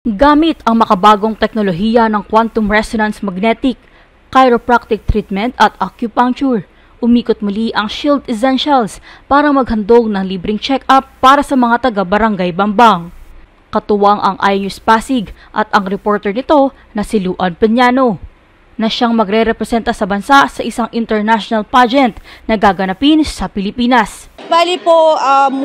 Gamit ang makabagong teknolohiya ng quantum resonance magnetic, chiropractic treatment at acupuncture, umikot muli ang Shield Essentials para maghandog ng libreng check-up para sa mga taga-Barangay Bambang. Katuwang ang iNews Pasig at ang reporter nito na si Luan Peñano, na siyang magre-representa sa bansa sa isang international pageant na gaganapin sa Pilipinas. Bali po,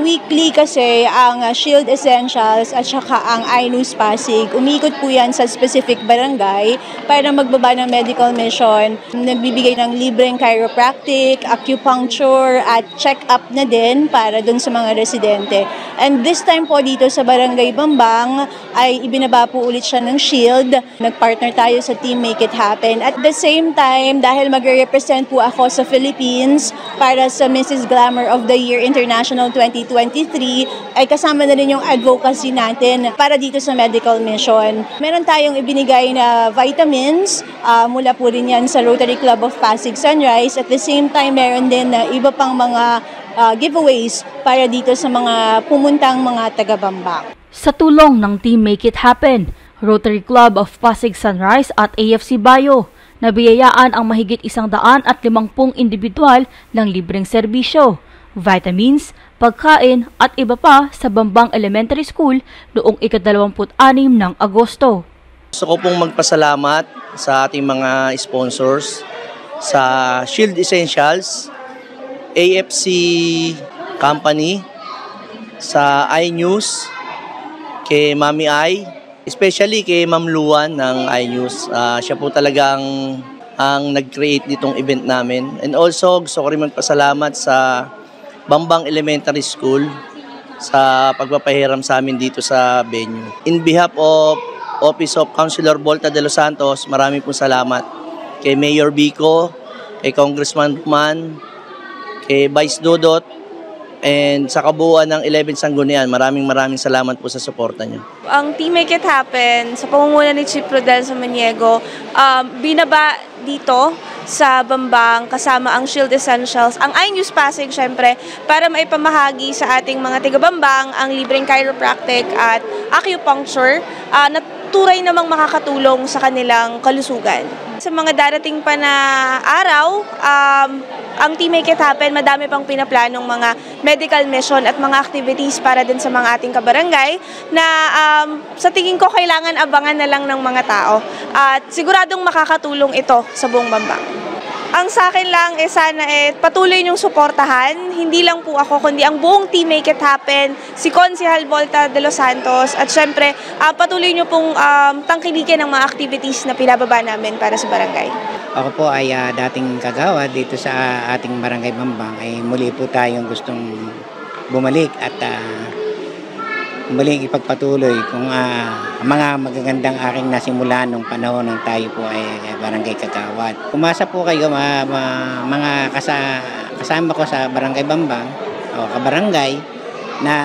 weekly kasi ang Shield Essentials at saka ang iNews Pasig. Umikot po yan sa specific barangay para magbaba ng medical mission. Nagbibigay ng libreng chiropractic, acupuncture at check-up na din para dun sa mga residente. And this time po dito sa Barangay Bambang ay ibinaba po ulit siya ng Shield. Nagpartner tayo sa Team Make It Happen. At the same time, dahil magre-represent po ako sa Philippines para sa Mrs. Glamour of the Year International 2023, ay kasama na rin yung advocacy natin para dito sa medical mission. Meron tayong ibinigay na vitamins, mula po rin yan sa Rotary Club of Pasig Sunrise. At the same time, meron din na iba pang mga giveaways para dito sa mga pumuntang mga taga-Bambang. Sa tulong ng Team Make It Happen, Rotary Club of Pasig Sunrise at AFC Bayo, nabiyayaan ang mahigit 150 individual ng libreng serbisyo, vitamins, pagkain at iba pa sa Bambang Elementary School noong ika-26 ng Agosto. Gusto ko pong magpasalamat sa ating mga sponsors, sa Shield Essentials, AFC Company, sa iNews, kay Mami Ai, especially kay Ma'am Luan ng iNews. Siya po talagang ang nag-create nitong event namin. And also, gusto ko rin magpasalamat sa Bambang Elementary School sa pagpapahiram sa amin dito sa venue. In behalf of Office of Councilor Volta de los Santos, maraming pong salamat kay Mayor Bico, kay Congressman Man, kay Vice Dodot, and sa kabuuan ng 11 Sanggunian, maraming salamat po sa suporta niyo. Ang Team Make It Happen, sa pamumuno ni Chief Rodel Samaniego, binaba dito sa Bambang kasama ang Shield Essentials, ang iNews Pasig syempre, para maipamahagi sa ating mga taga-Bambang ang libreng chiropractic at acupuncture na turay namang makakatulong sa kanilang kalusugan. Sa mga darating pa na araw, ang Team Make It Happen, madami pang pinaplanong mga medical mission at mga activities para din sa mga ating kabarangay na sa tingin ko kailangan abangan na lang ng mga tao. At siguradong makakatulong ito sa buong Bambang. Ang sa akin lang sana patuloy niyong suportahan, hindi lang po ako kundi ang buong Team Make It Happen, si Consihal Volta de los Santos at syempre patuloy niyo pong tangkilikin ang mga activities na pinababa namin para sa barangay. Ako po ay dating kagawad dito sa ating Barangay Bambang. Muli po tayong gustong bumalik at muling ipagpatuloy kung mga magagandang aking nasimulan nung panahon ng tayo po ay barangay kagawad. Umasa po kayo mga kasama ko sa Barangay Bambang o kabarangay na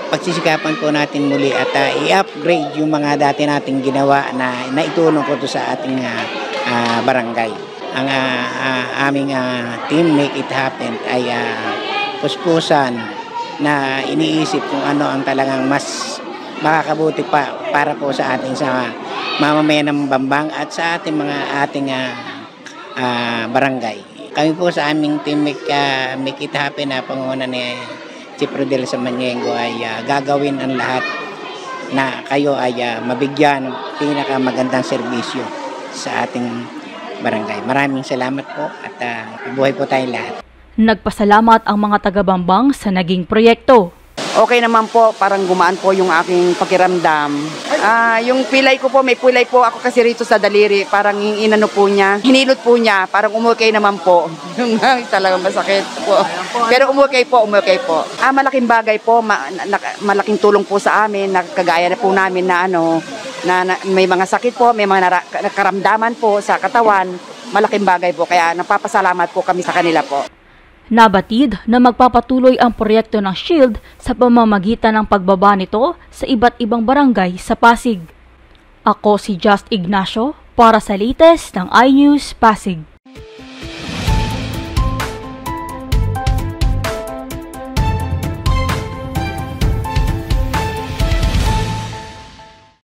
pagsisikapan po natin muli at i-upgrade yung mga dati nating ginawa na naitulong ko to sa ating barangay. Ang aming Team Make It Happen ay puspusan na iniisip kung ano ang talagang mas makakabuti pa para po sa ating mamamayan ng Bambang at sa ating barangay. Kami po sa aming Team Make It Happen na pangunguna ni Chief Rodel Samaniego ay gagawin ang lahat na kayo ay mabigyan ng pinakamagandang serbisyo sa ating barangay. Maraming salamat po at buhay po tayong lahat. Nagpasalamat ang mga taga-Bambang sa naging proyekto. Okay naman po, parang gumaan po yung aking pakiramdam. Yung pilay ko po, may pilay po ako kasi rito sa daliri, parang inano po niya, hinilot po niya, parang umukay naman po. Yung talagang masakit po. Pero umukay po. Malaking bagay po, malaking tulong po sa amin, kagaya na po namin na may mga sakit po, may mga nakaramdaman po sa katawan, malaking bagay po, kaya napapasalamat po kami sa kanila po. Nabatid na magpapatuloy ang proyekto ng Shield sa pamamagitan ng pagbaba nito sa iba't ibang barangay sa Pasig. Ako si Just Ignacio para sa latest ng iNews Pasig.